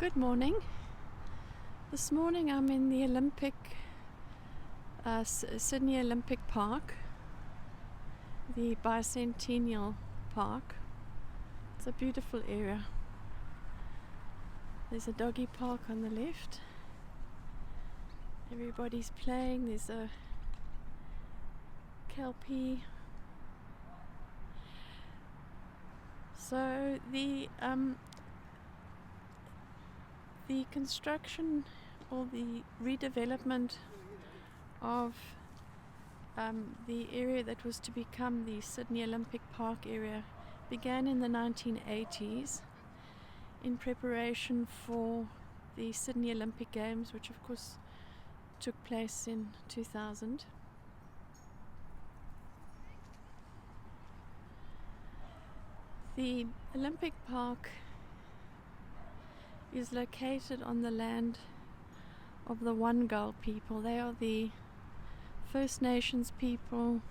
Good morning. This morning I'm in the Sydney Olympic Park, the Bicentennial Park. It's a beautiful area. There's a doggy park on the left. Everybody's playing. There's a kelpie. So the construction or the redevelopment of the area that was to become the Sydney Olympic Park area began in the 1980s in preparation for the Sydney Olympic Games, which of course took place in 2000. The Olympic Park is located on the land of the Wangal people. They are the First Nations people,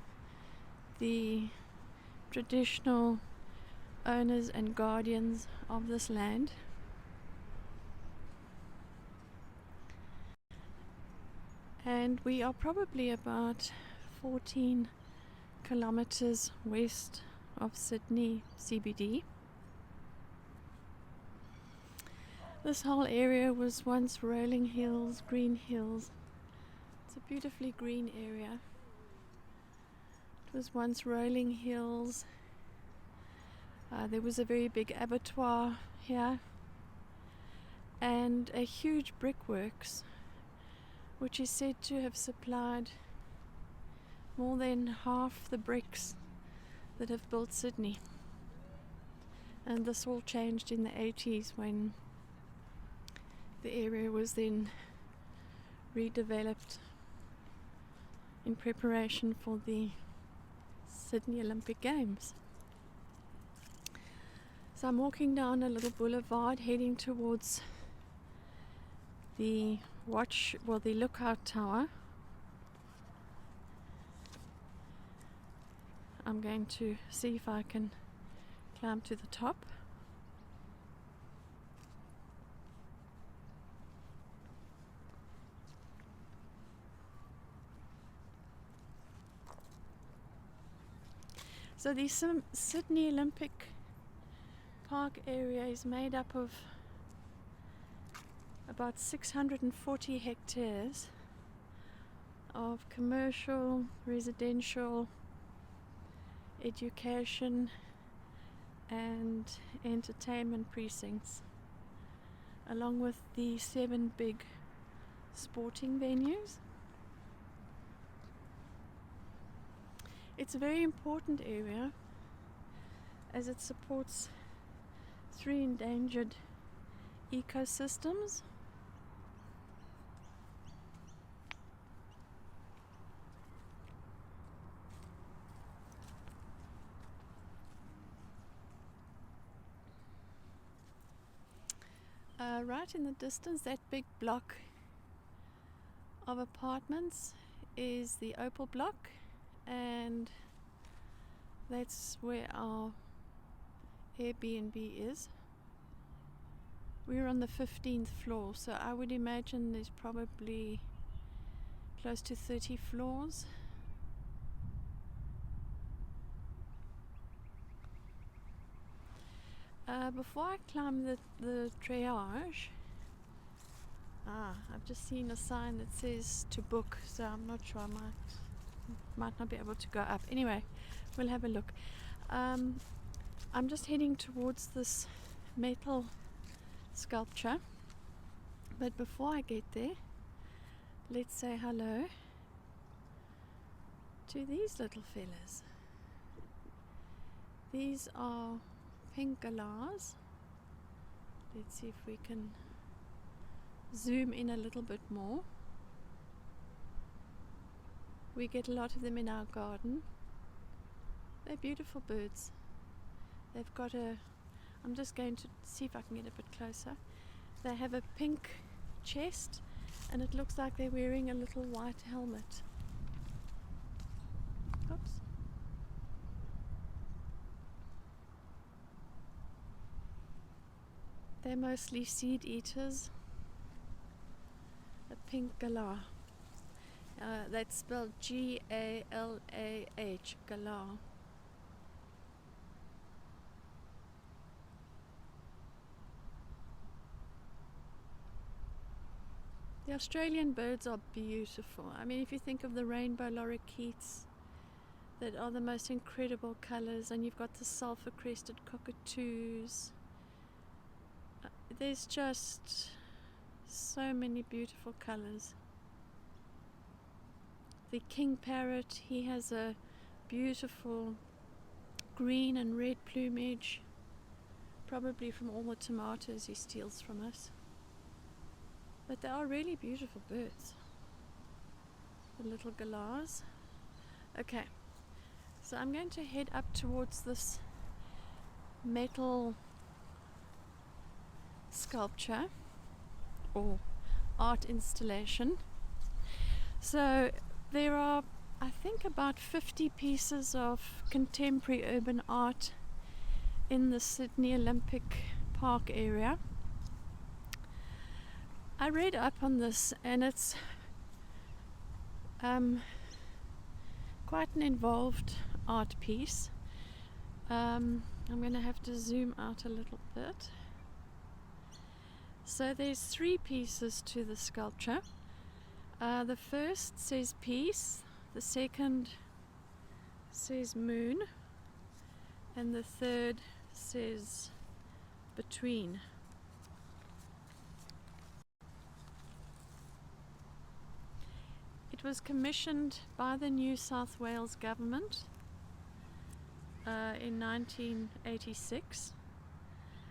the traditional owners and guardians of this land. And we are probably about 14 kilometers west of Sydney CBD. This whole area was once rolling hills, green hills. It's a beautifully green area. It was once rolling hills. There was a very big abattoir here and a huge brickworks, which is said to have supplied more than half the bricks that have built Sydney. And this all changed in the 80s when the area was then redeveloped in preparation for the Sydney Olympic Games. So I'm walking down a little boulevard heading towards the lookout tower. I'm going to see if I can climb to the top. So the Sydney Olympic Park area is made up of about 640 hectares of commercial, residential, education and entertainment precincts, along with the 7 big sporting venues. It's a very important area as it supports 3 endangered ecosystems. Right in the distance, that big block of apartments is the Opal block, and that's where our Airbnb is. We're on the 15th floor, so I would imagine there's probably close to 30 floors. Before I climb the triage, I've just seen a sign that says to book, so I'm not sure, I might not be able to go up. Anyway, we'll have a look. I'm just heading towards this metal sculpture, but before I get there, let's say hello to these little fellas. These are pink galahs. Let's see if we can zoom in a little bit more. We get a lot of them in our garden. They're beautiful birds. They've got I'm just going to see if I can get a bit closer. They have a pink chest and it looks like they're wearing a little white helmet. Oops. They're mostly seed eaters. A pink galah. That's spelled Galah, galah. The Australian birds are beautiful. I mean, if you think of the rainbow lorikeets, that are the most incredible colours, and you've got the sulphur-crested cockatoos. There's just so many beautiful colours. The king parrot, he has a beautiful green and red plumage, probably from all the tomatoes he steals from us. But they are really beautiful birds, the little galahs. Okay, so I'm going to head up towards this metal sculpture or art installation. So there are, I think, about 50 pieces of contemporary urban art in the Sydney Olympic Park area. I read up on this, and it's quite an involved art piece. I'm going to have to zoom out a little bit. So there's 3 pieces to the sculpture. The first says peace, the second says moon, and the third says between. It was commissioned by the New South Wales government in 1986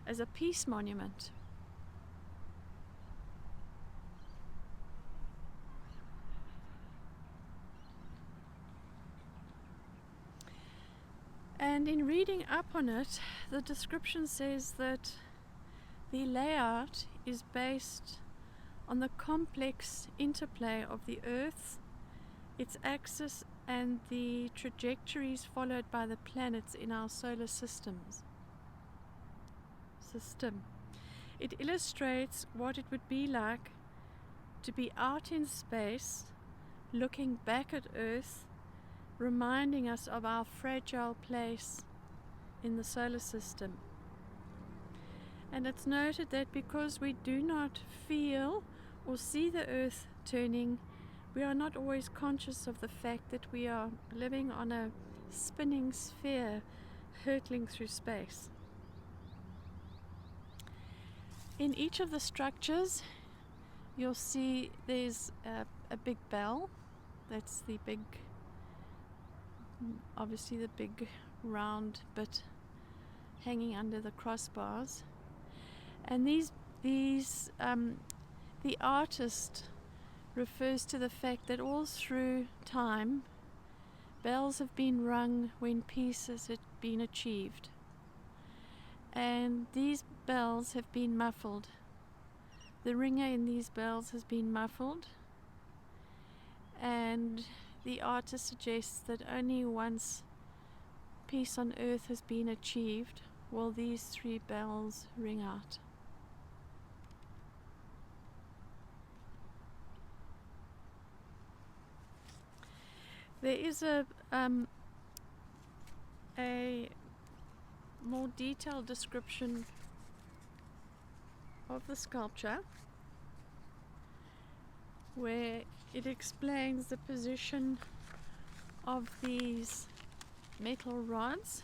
as a peace monument. And in reading up on it, the description says that the layout is based on the complex interplay of the Earth, its axis, and the trajectories followed by the planets in our solar system. It illustrates what it would be like to be out in space, looking back at Earth, reminding us of our fragile place in the solar system. And it's noted that because we do not feel or see the Earth turning, we are not always conscious of the fact that we are living on a spinning sphere hurtling through space. In each of the structures, you'll see there's a big bell. That's the big, obviously the big round bit hanging under the crossbars. And the artist refers to the fact that all through time, bells have been rung when peace has been achieved. And these bells have been muffled. The ringer in these bells has been muffled. And the artist suggests that only once peace on earth has been achieved will these 3 bells ring out. There is a more detailed description of the sculpture where it explains the position of these metal rods.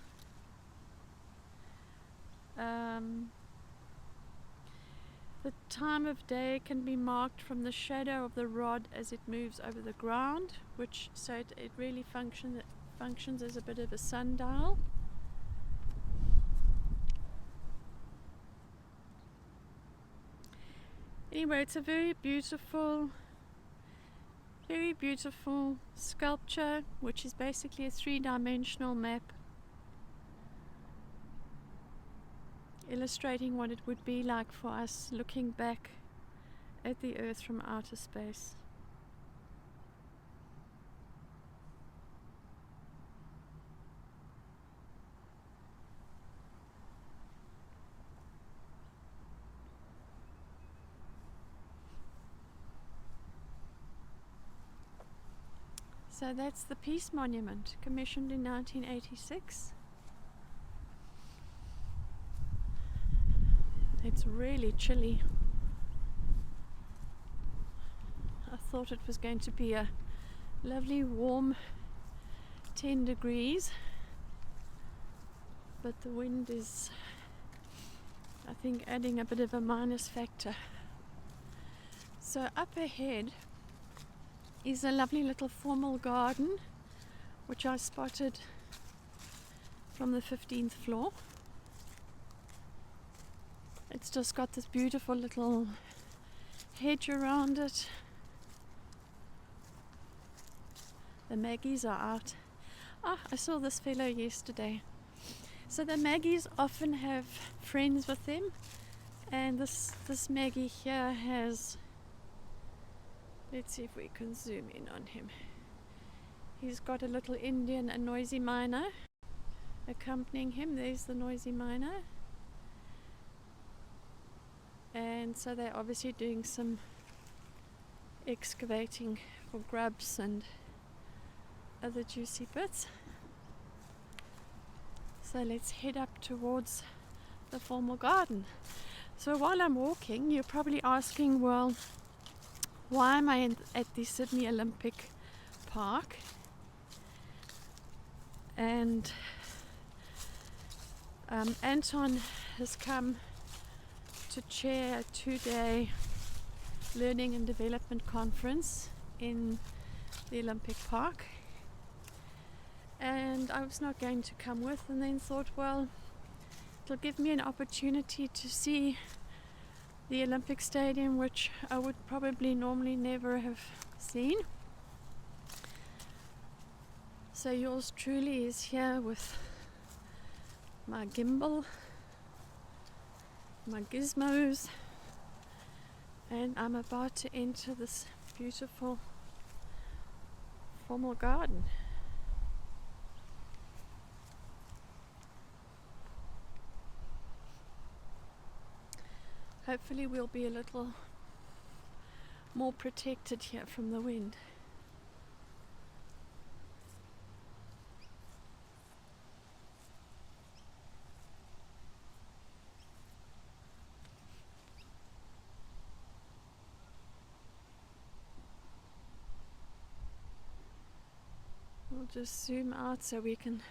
The time of day can be marked from the shadow of the rod as it moves over the ground, so it really functions as a bit of a sundial. Anyway, it's a very beautiful sculpture, which is basically a 3-dimensional map illustrating what it would be like for us looking back at the Earth from outer space. So that's the Peace Monument, commissioned in 1986. It's really chilly. I thought it was going to be a lovely warm 10 degrees, but the wind is, I think, adding a bit of a minus factor. So up ahead is a lovely little formal garden which I spotted from the 15th floor. It's just got this beautiful little hedge around it. The Maggies are out. I saw this fellow yesterday. So the Maggies often have friends with them, and this Maggie here has, let's see if we can zoom in on him. He's got a little Indian, a noisy miner, accompanying him. There's the noisy miner. And so they're obviously doing some excavating for grubs and other juicy bits. So let's head up towards the formal garden. So while I'm walking, you're probably asking, well, why am I at the Sydney Olympic Park? And Anton has come to chair a 2-day learning and development conference in the Olympic Park. And I was not going to come with, and then thought, well, it'll give me an opportunity to see the Olympic Stadium, which I would probably normally never have seen. So yours truly is here with my gimbal, my gizmos, and I'm about to enter this beautiful formal garden. Hopefully we'll be a little more protected here from the wind. We'll just zoom out so we can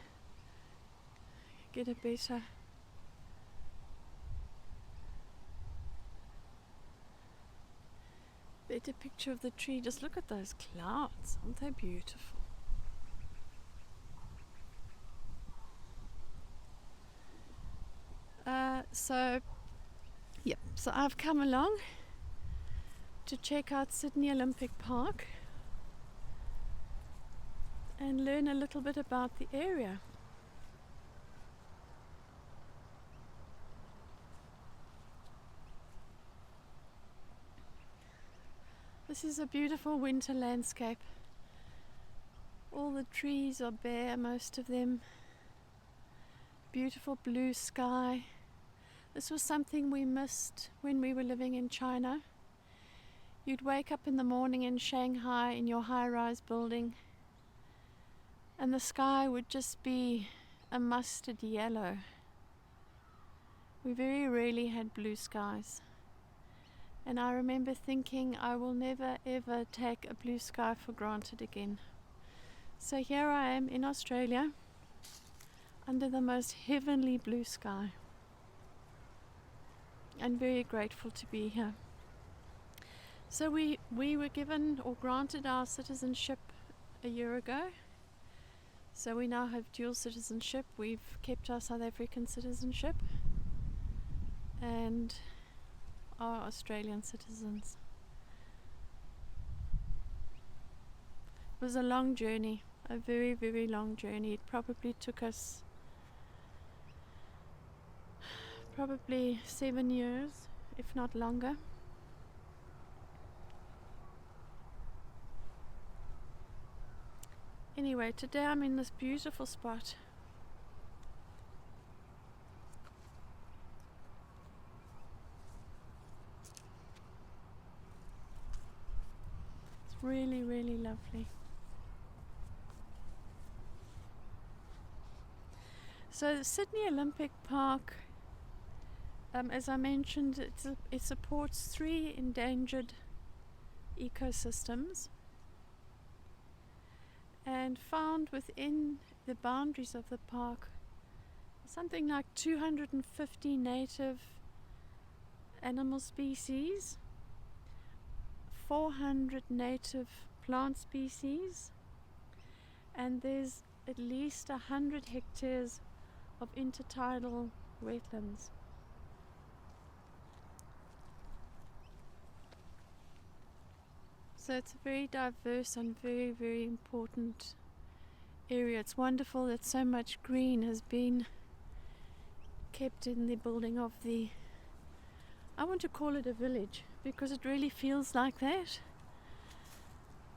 get a better picture of the tree. Just look at those clouds, aren't they beautiful? So I've come along to check out Sydney Olympic Park and learn a little bit about the area. This is a beautiful winter landscape. All the trees are bare, most of them. Beautiful blue sky. This was something we missed when we were living in China. You'd wake up in the morning in Shanghai in your high-rise building, and the sky would just be a mustard yellow. We very rarely had blue skies. And I remember thinking, I will never ever take a blue sky for granted again. So here I am in Australia, under the most heavenly blue sky. And very grateful to be here. So we were given or granted our citizenship a year ago. So we now have dual citizenship. We've kept our South African citizenship and are Australian citizens. It was a long journey, a very, very long journey. It probably took us 7 years, if not longer. Anyway, today I'm in this beautiful spot. It's really, really lovely. So the Sydney Olympic Park, as I mentioned, it supports 3 endangered ecosystems, and found within the boundaries of the park something like 250 native animal species, 400 native plant species, and there's at least 100 hectares of intertidal wetlands. So it's a very diverse and very, very important area. It's wonderful that so much green has been kept in the building of the, I want to call it a village because it really feels like that.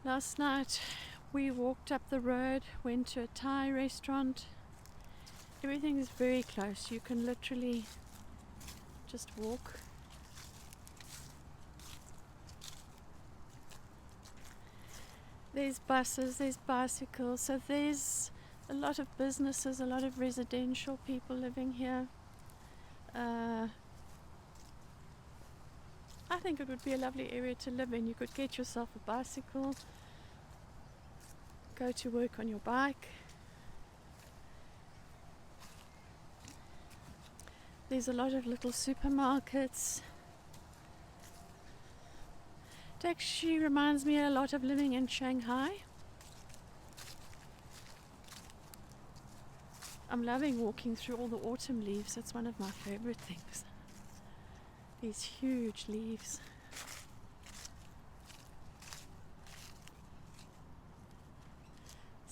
Last night we walked up the road, went to a Thai restaurant. Everything is very close. You can literally just walk. There's buses, there's bicycles, so there's a lot of businesses, a lot of residential people living here. I think it would be a lovely area to live in. You could get yourself a bicycle, go to work on your bike. There's a lot of little supermarkets. It actually reminds me a lot of living in Shanghai. I'm loving walking through all the autumn leaves. That's one of my favorite things. These huge leaves.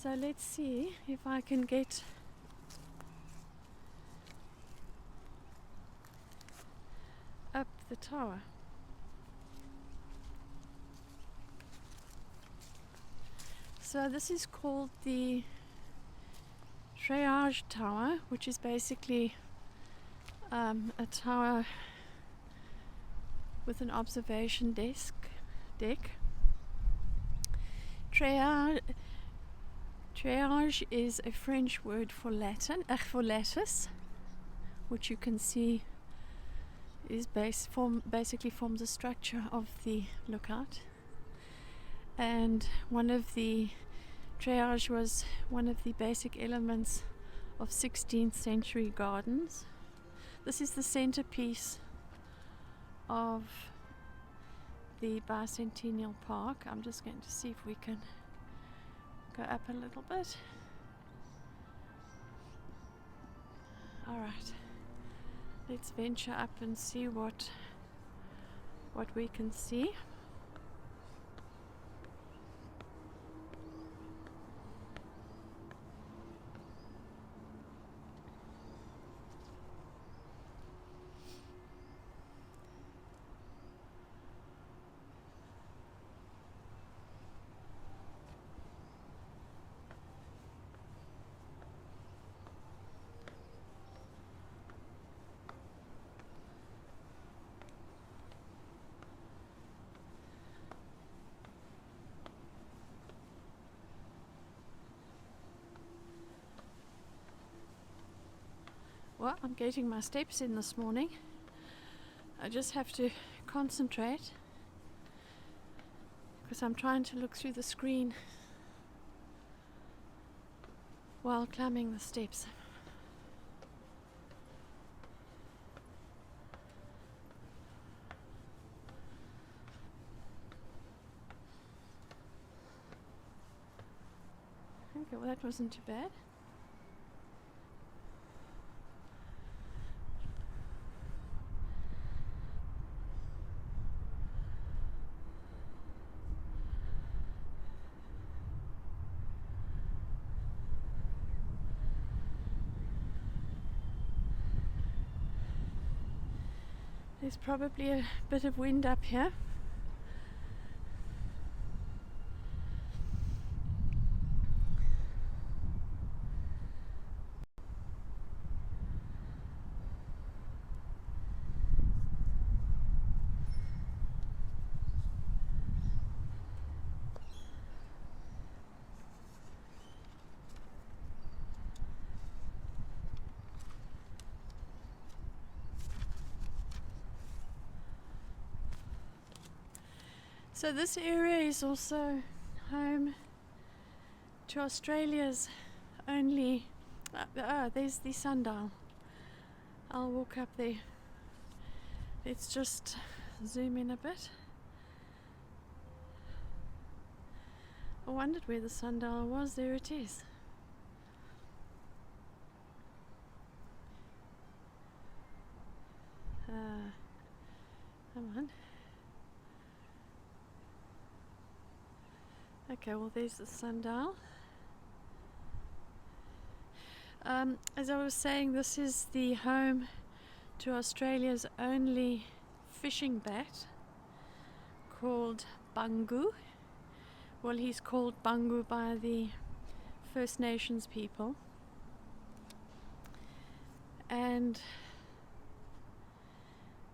So let's see if I can get up the tower. So this is called the Triage Tower, which is basically a tower with an observation deck. Triage is a French word for lattice, which you can see is basically forms the structure of the lookout. And one of the triage was one of the basic elements of 16th century gardens. This is the centerpiece of the Bicentennial Park. I'm just going to see if we can go up a little bit. Alright, let's venture up and see what we can see. Well, I'm getting my steps in this morning. I just have to concentrate because I'm trying to look through the screen while climbing the steps. Okay, well that wasn't too bad. There's probably a bit of wind up here. So this area is also home to Australia's only there's the sundial. I'll walk up there. Let's just zoom in a bit. I wondered where the sundial was. There it is. Come on. Okay, well there's the sundial. As I was saying, this is the home to Australia's only fishing bat called Bangu. Well, he's called Bangu by the First Nations people. And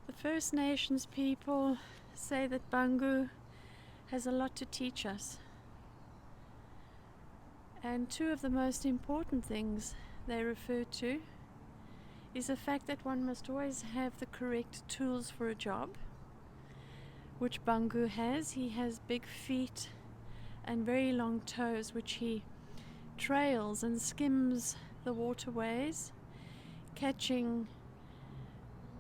the First Nations people say that Bangu has a lot to teach us. And two of the most important things they refer to is the fact that one must always have the correct tools for a job, which Bangu has. He has big feet and very long toes, which he trails and skims the waterways, catching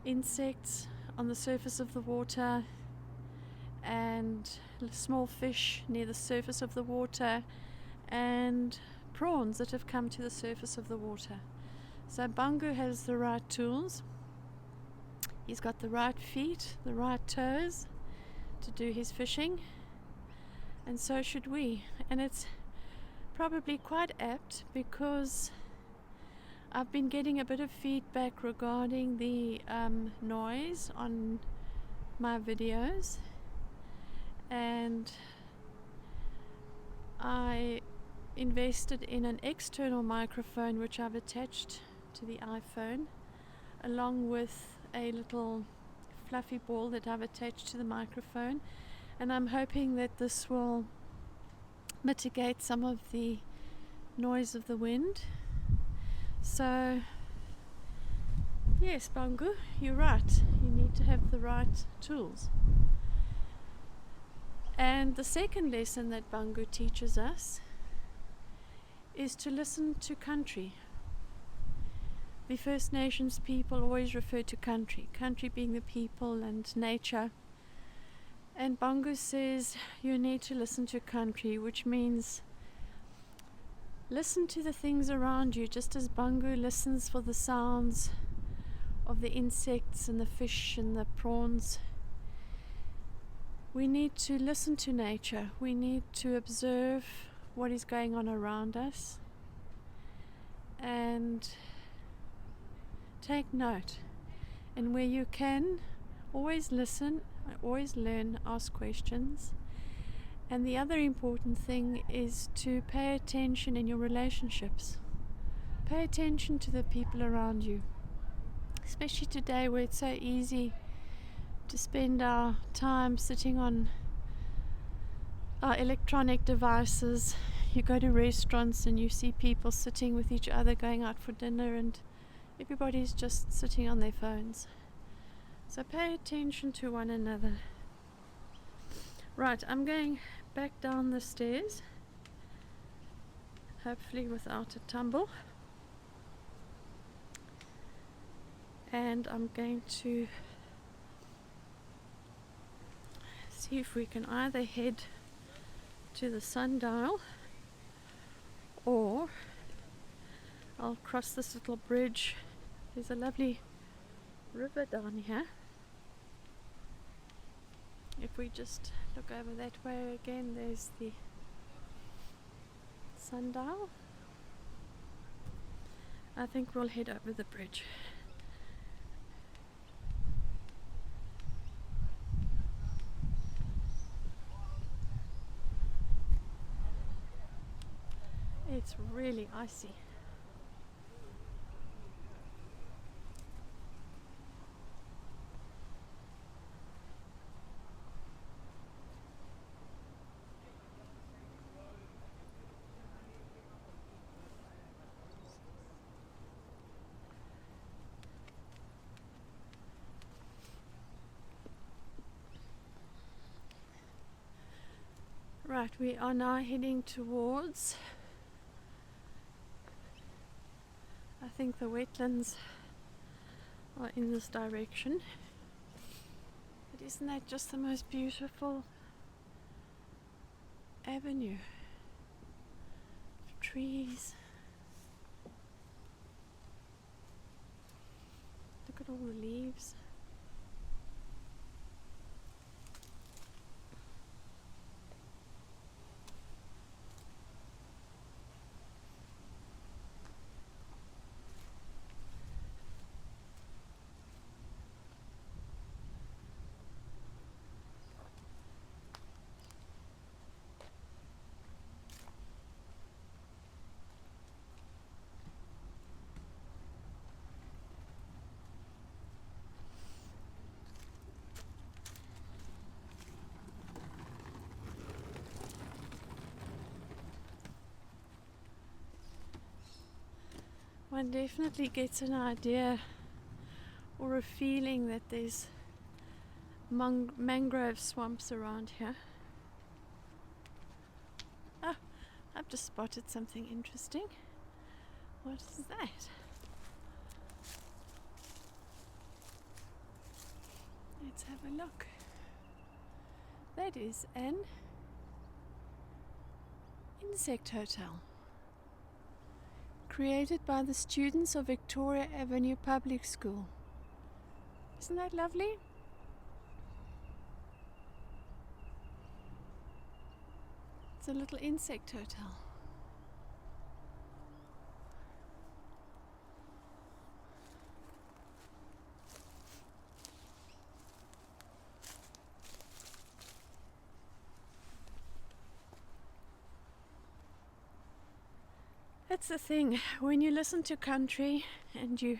insects on the surface of the water and small fish near the surface of the water and prawns that have come to the surface of the water. So Bangu has the right tools. He's got the right feet, the right toes to do his fishing, and so should we. And it's probably quite apt because I've been getting a bit of feedback regarding the noise on my videos, and I invested in an external microphone which I've attached to the iPhone, along with a little fluffy ball that I've attached to the microphone, and I'm hoping that this will mitigate some of the noise of the wind. So yes, Bangu, you're right, you need to have the right tools. And the second lesson that Bangu teaches us is to listen to country. The First Nations people always refer to country being the people and nature. And Bangu says you need to listen to country, which means listen to the things around you, just as Bangu listens for the sounds of the insects and the fish and the prawns. We need to listen to nature. We need to observe what is going on around us and take note. And where you can, always listen, always learn, ask questions. And the other important thing is to pay attention in your relationships. Pay attention to the people around you, especially today where it's so easy to spend our time sitting on our electronic devices. You go to restaurants and you see people sitting with each other going out for dinner, and everybody's just sitting on their phones. So pay attention to one another. Right, I'm going back down the stairs, hopefully without a tumble, and I'm going to see if we can either head to the sundial or I'll cross this little bridge. There's a lovely river down here. If we just look over that way again, there's the sundial. I think we'll head over the bridge. It's really icy. Right, we are now heading towards, I think the wetlands are in this direction. But isn't that just the most beautiful avenue of trees? Look at all the leaves. One definitely gets an idea or a feeling that there's mangrove swamps around here. Ah, I've just spotted something interesting. What is that? Let's have a look. That is an insect hotel, created by the students of Victoria Avenue Public School. Isn't that lovely? It's a little insect hotel. That's the thing, when you listen to country and you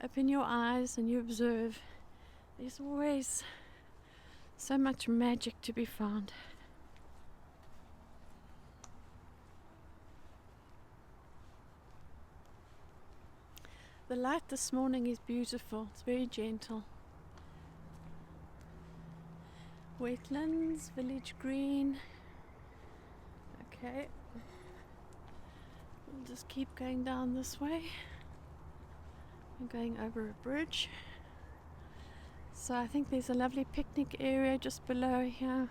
open your eyes and you observe, there's always so much magic to be found. The light this morning is beautiful, it's very gentle. Wetlands, village green. Okay. We'll just keep going down this way. We're going over a bridge. So I think there's a lovely picnic area just below here.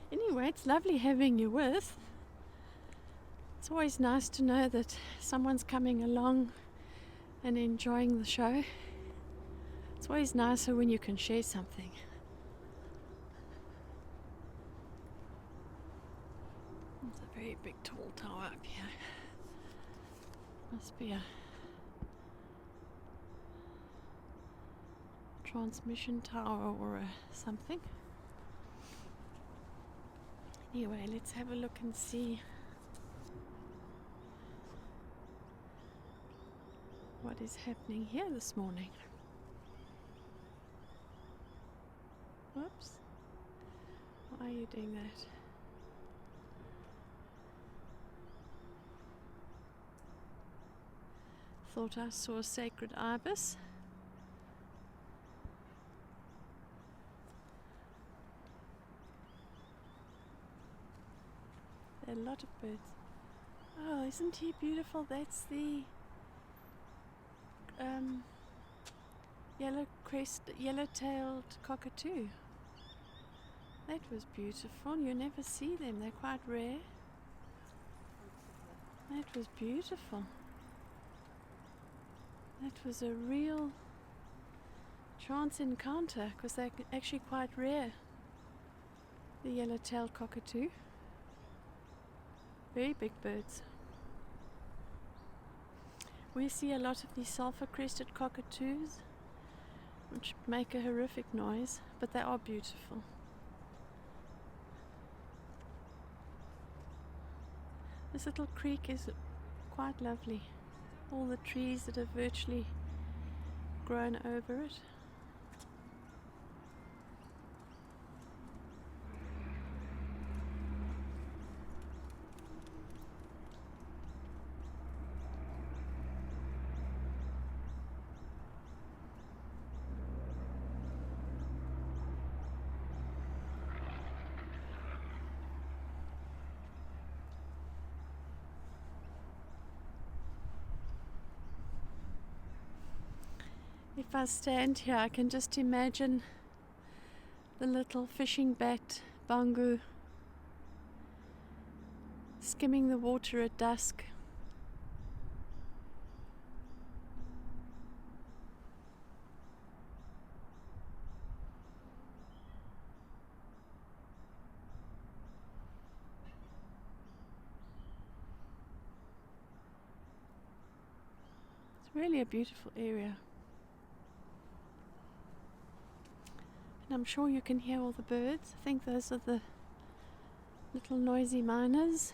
Anyway, it's lovely having you with. It's always nice to know that someone's coming along and enjoying the show. It's always nicer when you can share something. There's a very big tall tower up here. Must be a transmission tower or something. Anyway, let's have a look and see what is happening here this morning. Whoops. Why are you doing that? Thought I saw a sacred ibis. There are a lot of birds. Oh, isn't he beautiful? That's the yellow-tailed cockatoo. That was beautiful. You never see them. They're quite rare. That was beautiful. That was a real chance encounter because they're actually quite rare. The yellow-tailed cockatoo. Very big birds. We see a lot of these sulfur-crested cockatoos, which make a horrific noise, but they are beautiful. This little creek is quite lovely. All the trees that have virtually grown over it. If I stand here, I can just imagine the little fishing bat Bangu skimming the water at dusk. It's really a beautiful area. And I'm sure you can hear all the birds. I think those are the little noisy miners.